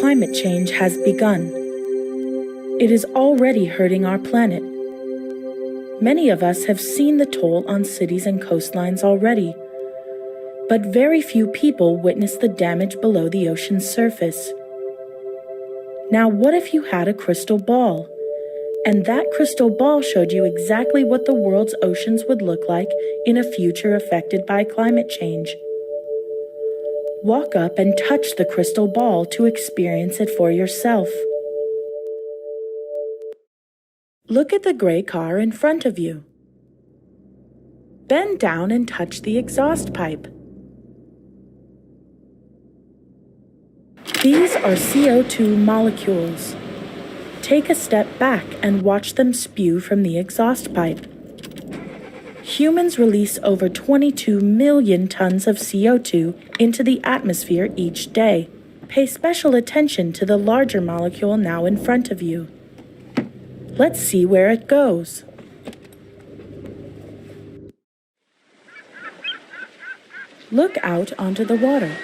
climate change has begun. It is already hurting our planet. Many of us have seen the toll on cities and coastlines already, but very few people witness the damage below the ocean's surface. Now, what if you had a crystal ball, and that crystal ball showed you exactly what the world's oceans would look like in a future affected by climate change? Walk up and touch the crystal ball to experience it for yourself. Look at the gray car in front of you. Bend down and touch the exhaust pipe. These are CO2 molecules. Take a step back and watch them spew from the exhaust pipe. Humans release over 22 million tons of CO2 into the atmosphere each day. Pay special attention to the larger molecule now in front of you. Let's see where it goes. Look out onto the water.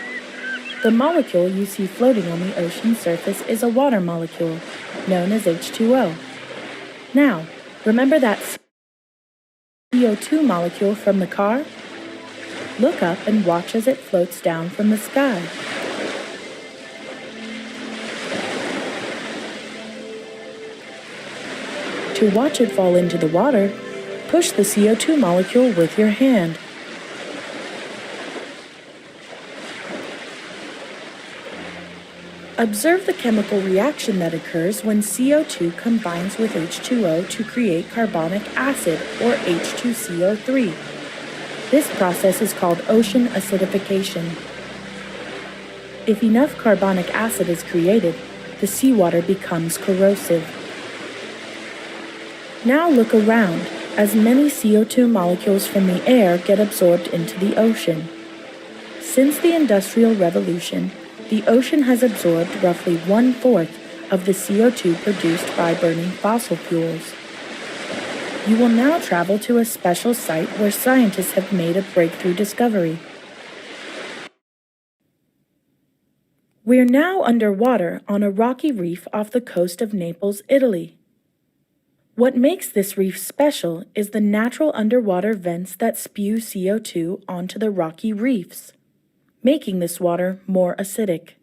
The molecule you see floating on the ocean surface is a water molecule, known as H2O. Now, remember that CO2 molecule from the car? Look up and watch as it floats down from the sky. To watch it fall into the water, push the CO2 molecule with your hand. Observe the chemical reaction that occurs when CO2 combines with H2O to create carbonic acid, or H2CO3. This process is called ocean acidification. If enough carbonic acid is created, the seawater becomes corrosive. Now look around, as many CO2 molecules from the air get absorbed into the ocean. Since the Industrial Revolution, the ocean has absorbed roughly 1/4 of the CO2 produced by burning fossil fuels. You will now travel to a special site where scientists have made a breakthrough discovery. We're now underwater on a rocky reef off the coast of Naples, Italy. What makes this reef special is the natural underwater vents that spew CO2 onto the rocky reefs, making this water more acidic.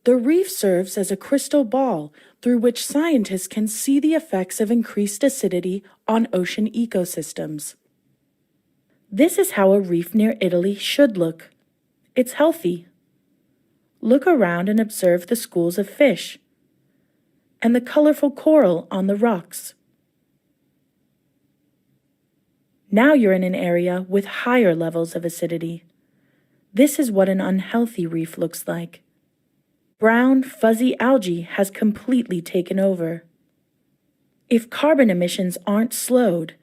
The reef serves as a crystal ball through which scientists can see the effects of increased acidity on ocean ecosystems. This is how a reef near Italy should look. It's healthy. Look around and observe the schools of fish and the colorful coral on the rocks. Now you're in an area with higher levels of acidity. This is what an unhealthy reef looks like. Brown, fuzzy algae has completely taken over. If carbon emissions aren't slowed,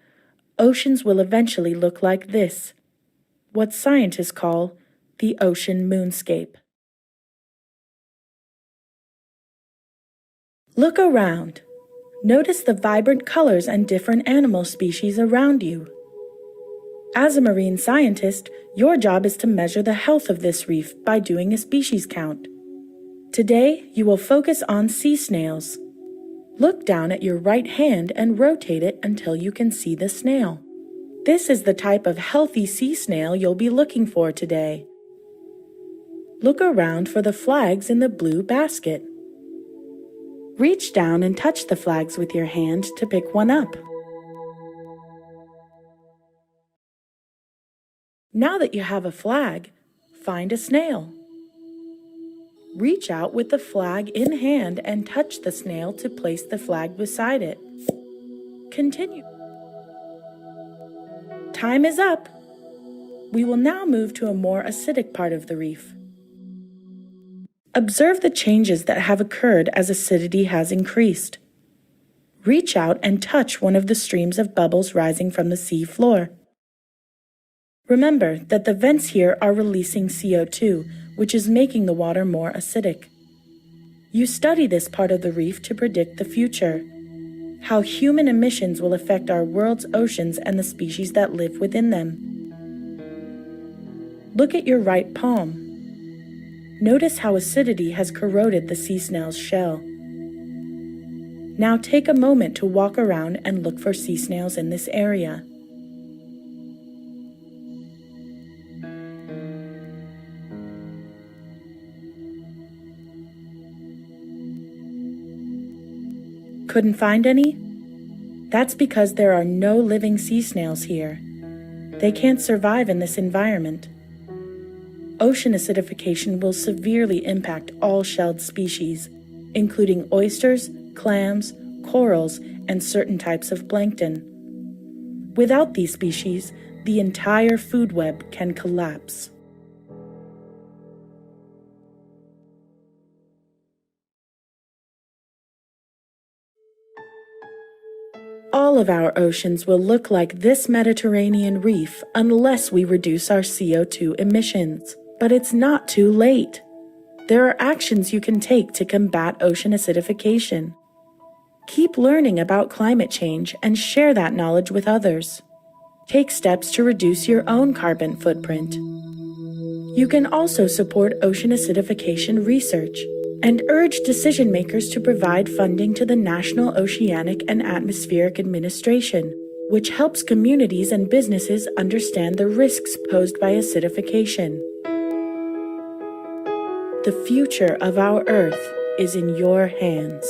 oceans will eventually look like this, what scientists call the ocean moonscape. Look around. Notice the vibrant colors and different animal species around you. As a marine scientist, your job is to measure the health of this reef by doing a species count. Today, you will focus on sea snails. Look down at your right hand and rotate it until you can see the snail. This is the type of healthy sea snail you'll be looking for today. Look around for the flags in the blue basket. Reach down and touch the flags with your hand to pick one up. Now that you have a flag, find a snail. Reach out with the flag in hand and touch the snail to place the flag beside it. Continue. Time is up. We will now move to a more acidic part of the reef. Observe the changes that have occurred as acidity has increased. Reach out and touch one of the streams of bubbles rising from the sea floor. Remember that the vents here are releasing CO2, which is making the water more acidic. You study this part of the reef to predict the future, how human emissions will affect our world's oceans and the species that live within them. Look at your right palm. Notice how acidity has corroded the sea snail's shell. Now take a moment to walk around and look for sea snails in this area. Couldn't find any? That's because there are no living sea snails here. They can't survive in this environment. Ocean acidification will severely impact all shelled species, including oysters, clams, corals, and certain types of plankton. Without these species, the entire food web can collapse. All of our oceans will look like this Mediterranean reef unless we reduce our CO2 emissions. But it's not too late. There are actions you can take to combat ocean acidification. Keep learning about climate change and share that knowledge with others. Take steps to reduce your own carbon footprint. You can also support ocean acidification research and urge decision makers to provide funding to the National Oceanic and Atmospheric Administration, which helps communities and businesses understand the risks posed by acidification. The future of our Earth is in your hands.